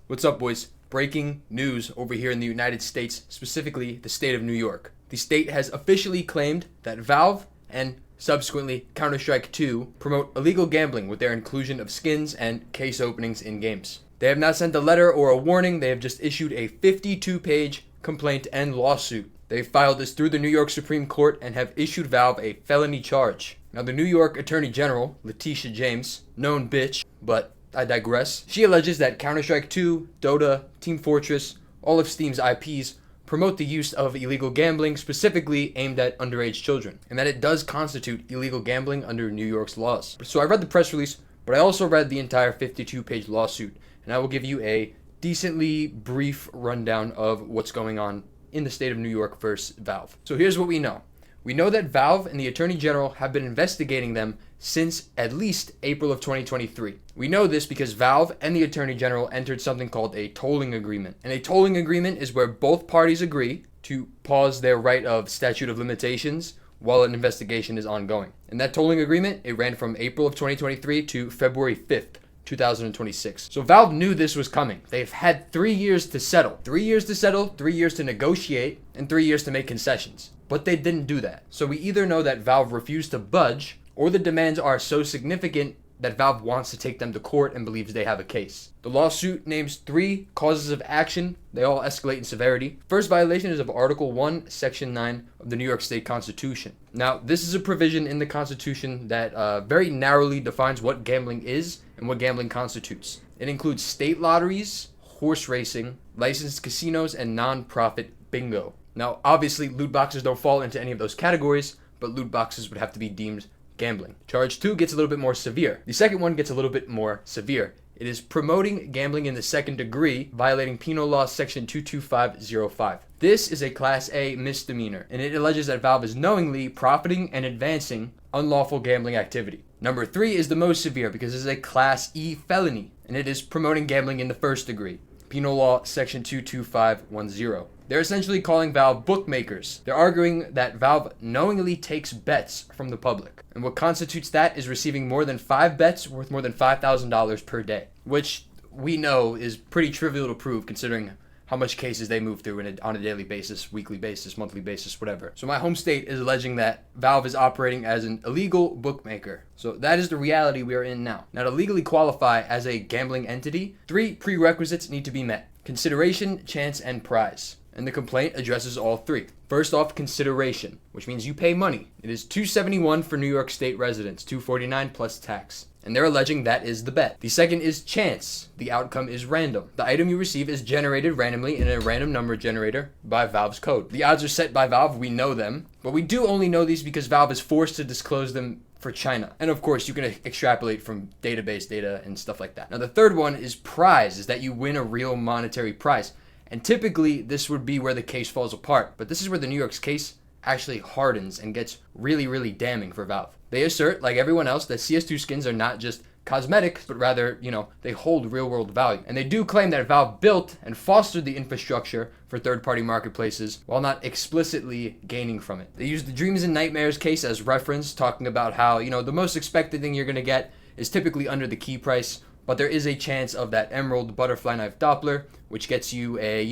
What's up, boys? Breaking news over here in the United States, specifically the state of New York. The state has officially claimed that Valve and subsequently Counter-Strike 2 promote illegal gambling with their inclusion of skins and case openings in games. They have not sent a letter or a warning, they have just issued a 52-page complaint and lawsuit. They filed this through the New York Supreme Court and have issued Valve a felony charge. Now, the New York Attorney General, Letitia James, known bitch, but I digress. She alleges that Counter-Strike 2, Dota, Team Fortress, all of Steam's IPs promote the use of illegal gambling specifically aimed at underage children, and that it does constitute illegal gambling under New York's laws. So I read the press release, but I also read the entire 52-page lawsuit, and I will give you a decently brief rundown of what's going on in the state of New York versus Valve. So here's what we know. We know that Valve and the Attorney General have been investigating them since at least April of 2023. We know this because Valve and the Attorney General entered something called a tolling agreement. And a tolling agreement is where both parties agree to pause their right of statute of limitations while an investigation is ongoing. And that tolling agreement, it ran from April of 2023 to February 5th. 2026. So Valve knew this was coming. They've had 3 years to settle. 3 years to settle, 3 years to negotiate, and 3 years to make concessions. But they didn't do that. So we either know that Valve refused to budge, or the demands are so significant that Valve wants to take them to court and believes they have a case. The lawsuit names 3 causes of action. They all escalate in severity. First violation is of Article 1, Section 9 of the New York State Constitution. Now, this is a provision in the Constitution that very narrowly defines what gambling is and what gambling constitutes. It includes state lotteries, horse racing, licensed casinos, and non-profit bingo. Now, obviously, loot boxes don't fall into any of those categories, but loot boxes would have to be deemed gambling. Charge 2 gets a little bit more severe. The second one gets a little bit more severe. It is promoting gambling in the second degree, violating Penal Law Section 22505. This is a Class A misdemeanor, and it alleges that Valve is knowingly profiting and advancing unlawful gambling activity. Number 3 is the most severe because it is a Class E felony, and it is promoting gambling in the first degree. Penal Law Section 22510. They're essentially calling Valve bookmakers. They're arguing that Valve knowingly takes bets from the public. And what constitutes that is receiving more than 5 bets worth more than $5,000 per day, which we know is pretty trivial to prove considering how much cases they move through on a daily basis, weekly basis, monthly basis, whatever. So my home state is alleging that Valve is operating as an illegal bookmaker. So that is the reality we are in now. Now, to legally qualify as a gambling entity, 3 prerequisites need to be met: consideration, chance, and prize. And the complaint addresses all 3. First off, consideration, which means you pay money. It is $271 for New York State residents, $249 plus tax. And they're alleging that is the bet. The second is chance. The outcome is random. The item you receive is generated randomly in a random number generator by Valve's code. The odds are set by Valve, we know them, but we do only know these because Valve is forced to disclose them for China. And of course, you can extrapolate from database data and stuff like that. Now, the third one is prize, is that you win a real monetary prize. And typically, this would be where the case falls apart. But this is where the New York's case actually hardens and gets really, really damning for Valve. They assert, like everyone else, that CS2 skins are not just cosmetics, but rather, they hold real-world value. And they do claim that Valve built and fostered the infrastructure for third-party marketplaces while not explicitly gaining from it. They use the Dreams and Nightmares case as reference, talking about how, the most expected thing you're going to get is typically under the key price, but there is a chance of that Emerald Butterfly Knife Doppler, which gets you a,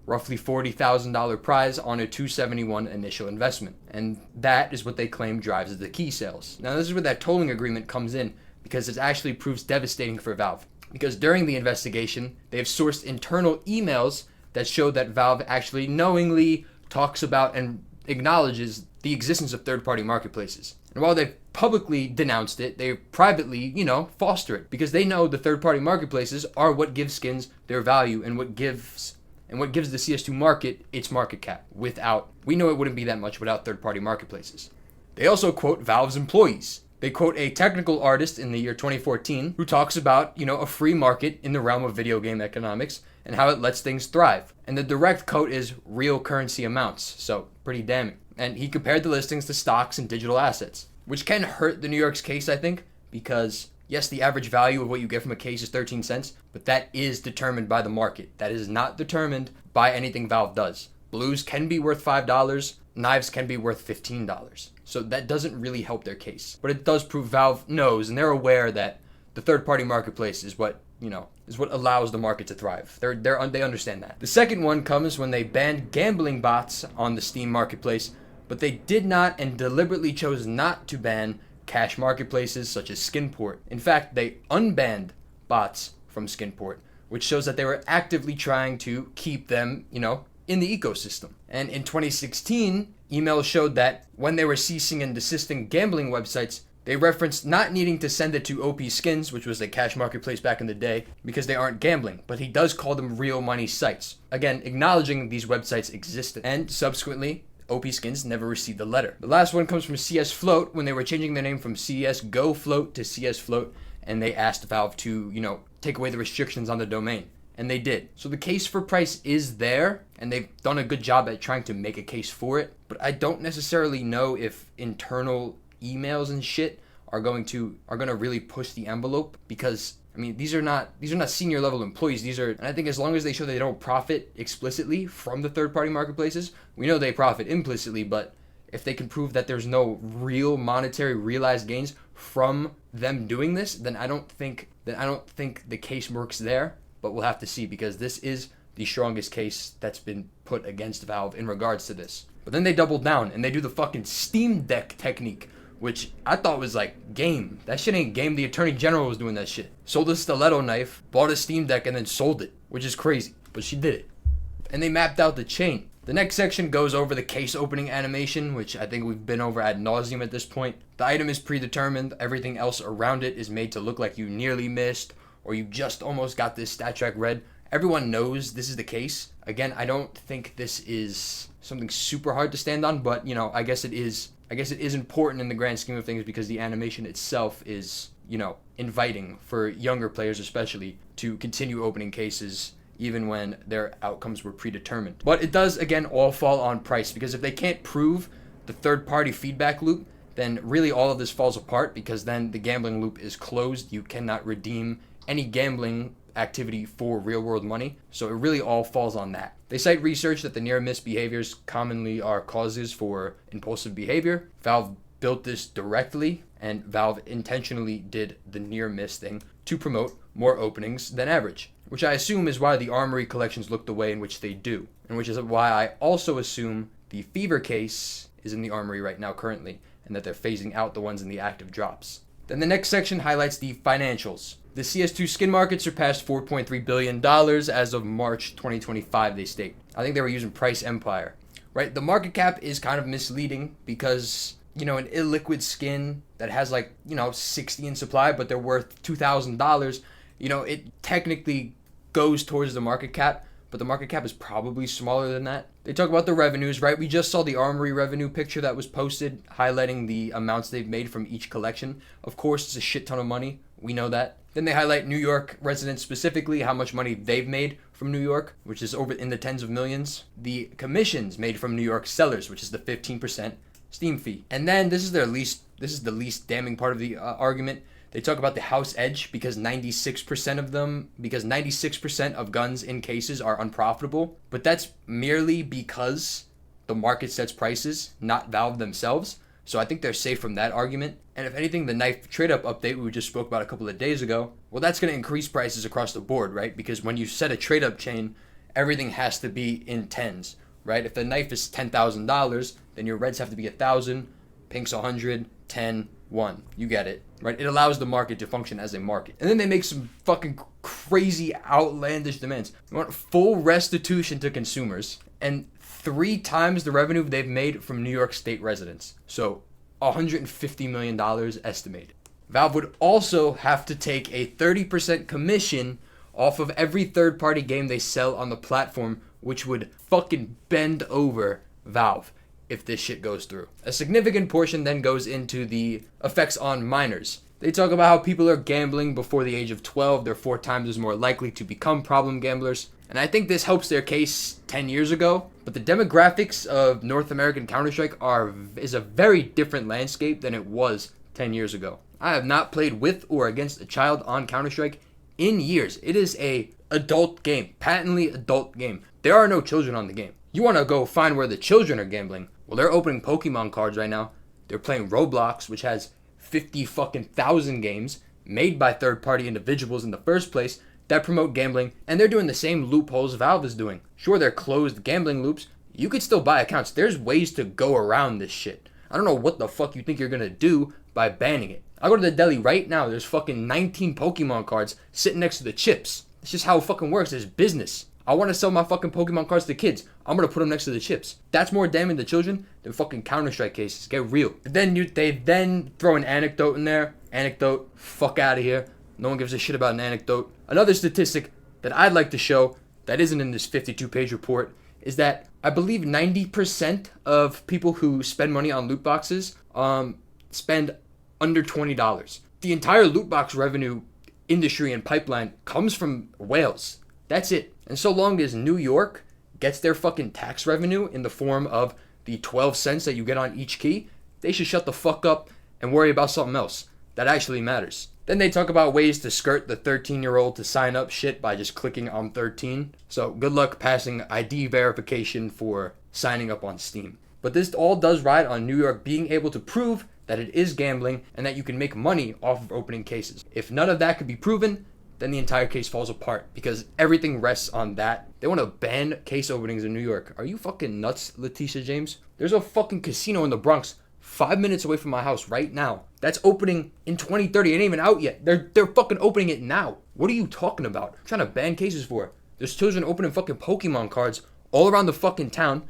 roughly $40,000 prize on a $271 initial investment. And that is what they claim drives the key sales. Now, this is where that tolling agreement comes in, because it actually proves devastating for Valve. Because during the investigation, they have sourced internal emails that show that Valve actually knowingly talks about and acknowledges the existence of third-party marketplaces. And while they've publicly denounced it, they privately, foster it, because they know the third-party marketplaces are what gives skins their value and what gives the CS2 market its market cap. We know it wouldn't be that much without third-party marketplaces. They also quote Valve's employees. They quote a technical artist in the year 2014 who talks about, a free market in the realm of video game economics and how it lets things thrive. And the direct quote is real currency amounts, so pretty damning. And he compared the listings to stocks and digital assets, which can hurt the New York's case, I think, because yes, the average value of what you get from a case is 13 cents, but that is determined by the market. That is not determined by anything Valve does. Blues can be worth $5, knives can be worth $15. So that doesn't really help their case. But it does prove Valve knows and they're aware that the third-party marketplace is what is what allows the market to thrive. They understand that. The second one comes when they banned gambling bots on the Steam marketplace, but they did not and deliberately chose not to ban cash marketplaces such as Skinport. In fact, they unbanned bots from Skinport, which shows that they were actively trying to keep them, in the ecosystem. And in 2016, emails showed that when they were ceasing and desisting gambling websites, they referenced not needing to send it to OP Skins, which was a cash marketplace back in the day, because they aren't gambling, but he does call them real money sites. Again, acknowledging these websites existed. And subsequently, OP Skins never received a letter. The last one comes from CS Float when they were changing their name from CSGO Float to CS Float, and they asked Valve to, take away the restrictions on the domain. And they did. So the case for price is there, and they've done a good job at trying to make a case for it. But I don't necessarily know if internal emails and shit are gonna really push the envelope, because these are not senior level employees. And I think as long as they show they don't profit explicitly from the third party marketplaces, we know they profit implicitly, but if they can prove that there's no real monetary realized gains from them doing this, then I don't think the case works there. But we'll have to see, because this is the strongest case that's been put against Valve in regards to this. But then they double down and they do the fucking Steam Deck technique, which I thought was like game. That shit ain't game. The Attorney General was doing that shit. Sold a stiletto knife, bought a Steam Deck, and then sold it, which is crazy. But she did it. And they mapped out the chain. The next section goes over the case opening animation, which I think we've been over ad nauseum at this point. The item is predetermined. Everything else around it is made to look like you nearly missed, or you just almost got this stat track read. Everyone knows this is the case. Again, I don't think this is something super hard to stand on, but I guess it is important in the grand scheme of things, because the animation itself is, inviting for younger players especially to continue opening cases even when their outcomes were predetermined. But it does, again, all fall on price, because if they can't prove the third party feedback loop, then really all of this falls apart, because then the gambling loop is closed. You cannot redeem any gambling activity for real world money. So it really all falls on that. They cite research that the near miss behaviors commonly are causes for impulsive behavior. Valve built this directly, and Valve intentionally did the near miss thing to promote more openings than average, which I assume is why the Armory collections look the way in which they do, and which is why I also assume the Fever case is in the Armory right now currently, and that they're phasing out the ones in the active drops. Then the next section highlights the financials. The CS2 skin market surpassed $4.3 billion as of March 2025, they state. I think they were using Price Empire, right? The market cap is kind of misleading, because, an illiquid skin that has 60 in supply, but they're worth $2,000, it technically goes towards the market cap, but the market cap is probably smaller than that. They talk about the revenues, right? We just saw the Armory revenue picture that was posted, highlighting the amounts they've made from each collection. Of course, it's a shit ton of money. We know that. Then they highlight New York residents specifically, how much money they've made from New York, which is over in the tens of millions. The commissions made from New York sellers, which is the 15% Steam fee. And then this is the least damning part of the argument. They talk about the house edge, because 96% of guns in cases are unprofitable, but that's merely because the market sets prices, not Valve themselves. So I think they're safe from that argument. And if anything, the knife trade-up update we just spoke about a couple of days ago, well, that's going to increase prices across the board, right? Because when you set a trade-up chain, everything has to be in tens, right? If the knife is $10,000, then your reds have to be 1,000, pinks 100, 10, 1. You get it, right? It allows the market to function as a market. And then they make some fucking crazy, outlandish demands. They want full restitution to consumers, and 3 times the revenue they've made from New York State residents. So $150 million estimated. Valve would also have to take a 30% commission off of every third-party game they sell on the platform, which would fucking bend over Valve if this shit goes through. A significant portion then goes into the effects on minors. They talk about how people are gambling before the age of 12. They're 4 times as more likely to become problem gamblers. And I think this helps their case 10 years ago. But the demographics of North American Counter-Strike is a very different landscape than it was 10 years ago. I have not played with or against a child on Counter-Strike in years. It is a adult game, patently adult game. There are no children on the game. You want to go find where the children are gambling? Well, they're opening Pokemon cards right now. They're playing Roblox, which has 50 fucking thousand games made by third-party individuals in the first place. that promote gambling, and they're doing the same loopholes Valve is doing. Sure, they're closed gambling loops. You could still buy accounts. There's ways to go around this shit. I don't know what the fuck you think you're gonna do by banning it. I go to the deli right now. There's fucking 19 Pokemon cards sitting next to the chips. It's just how it fucking works. It's business. I want to sell my fucking Pokemon cards to kids. I'm gonna put them next to the chips. That's more damning to children than fucking Counter-Strike cases. Get real. They then throw an anecdote in there. Anecdote. Fuck out of here. No one gives a shit about an anecdote. Another statistic that I'd like to show that isn't in this 52-page report is that I believe 90% of people who spend money on loot boxes spend under $20. The entire loot box revenue industry and pipeline comes from whales. That's it. And so long as New York gets their fucking tax revenue in the form of the 12 cents that you get on each key, they should shut the fuck up and worry about something else that actually matters. Then they talk about ways to skirt the 13-year-old to sign up shit by just clicking on 13. So good luck passing ID verification for signing up on Steam. But this all does ride on New York being able to prove that it is gambling and that you can make money off of opening cases. If none of that could be proven, then the entire case falls apart because everything rests on that. They want to ban case openings in New York. Are you fucking nuts, Letitia James? There's a fucking casino in the Bronx 5 minutes away from my house right now. That's opening in 2030. It ain't even out yet. They're fucking opening it now. What are you talking about? I'm trying to ban cases for? There's children opening fucking Pokemon cards all around the fucking town.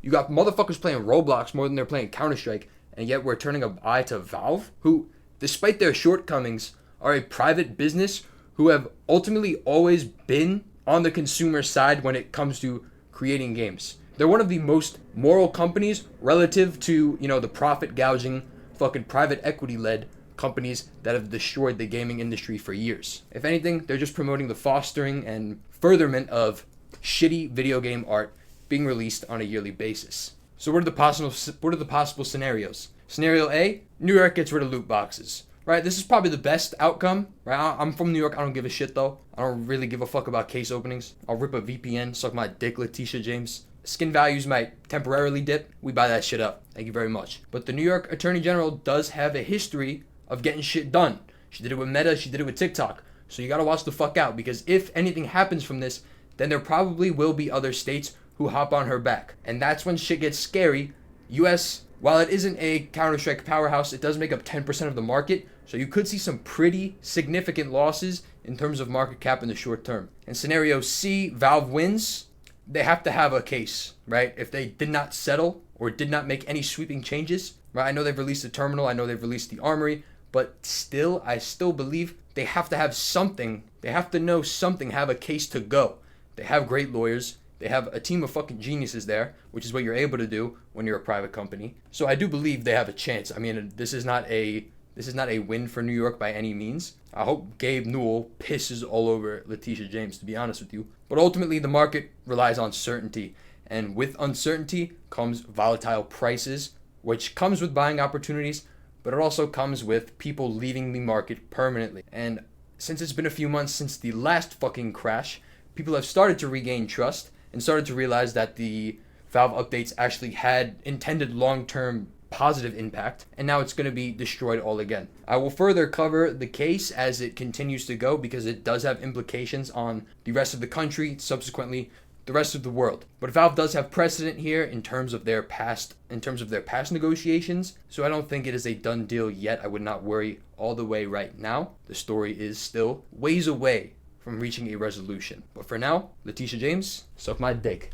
You got motherfuckers playing Roblox more than they're playing Counter-Strike, and yet we're turning an eye to Valve, who, despite their shortcomings, are a private business who have ultimately always been on the consumer side when it comes to creating games. They're one of the most moral companies relative to, the profit gouging, fucking private equity led companies that have destroyed the gaming industry for years. If anything, they're just promoting the fostering and furtherment of shitty video game art being released on a yearly basis. So what are the possible scenarios? Scenario A, New York gets rid of loot boxes. Right, this is probably the best outcome. Right, I'm from New York. I don't give a shit though. I don't really give a fuck about case openings. I'll rip a VPN, suck my dick, Letitia James. Skin values might temporarily dip. We buy that shit up. Thank you very much. But the New York Attorney General does have a history of getting shit done. She did it with Meta. She did it with TikTok. So you gotta watch the fuck out, because if anything happens from this, then there probably will be other states who hop on her back. And that's when shit gets scary. US, while it isn't a Counter-Strike powerhouse, it does make up 10% of the market. So you could see some pretty significant losses in terms of market cap in the short term. In scenario C, Valve wins. They have to have a case, right? If they did not settle or did not make any sweeping changes, right? I know they've released the terminal. I know they've released the armory. But still, I still believe they have to have something. They have to know something, have a case to go. They have great lawyers. They have a team of fucking geniuses there, which is what you're able to do when you're a private company. So I do believe they have a chance. I mean, this is not a win for New York by any means. I hope Gabe Newell pisses all over Letitia James, to be honest with you. But ultimately, the market relies on certainty. And with uncertainty comes volatile prices, which comes with buying opportunities, but it also comes with people leaving the market permanently. And since it's been a few months since the last fucking crash, people have started to regain trust and started to realize that the Valve updates actually had intended long-term positive impact, and now it's going to be destroyed all again. I will further cover the case as it continues to go, because it does have implications on the rest of the country, subsequently the rest of the world. But Valve does have precedent here in terms of their past negotiations, so I don't think it is a done deal yet. I would not worry all the way right now. The story is still ways away from reaching a resolution. But for now, Letitia James, suck my dick.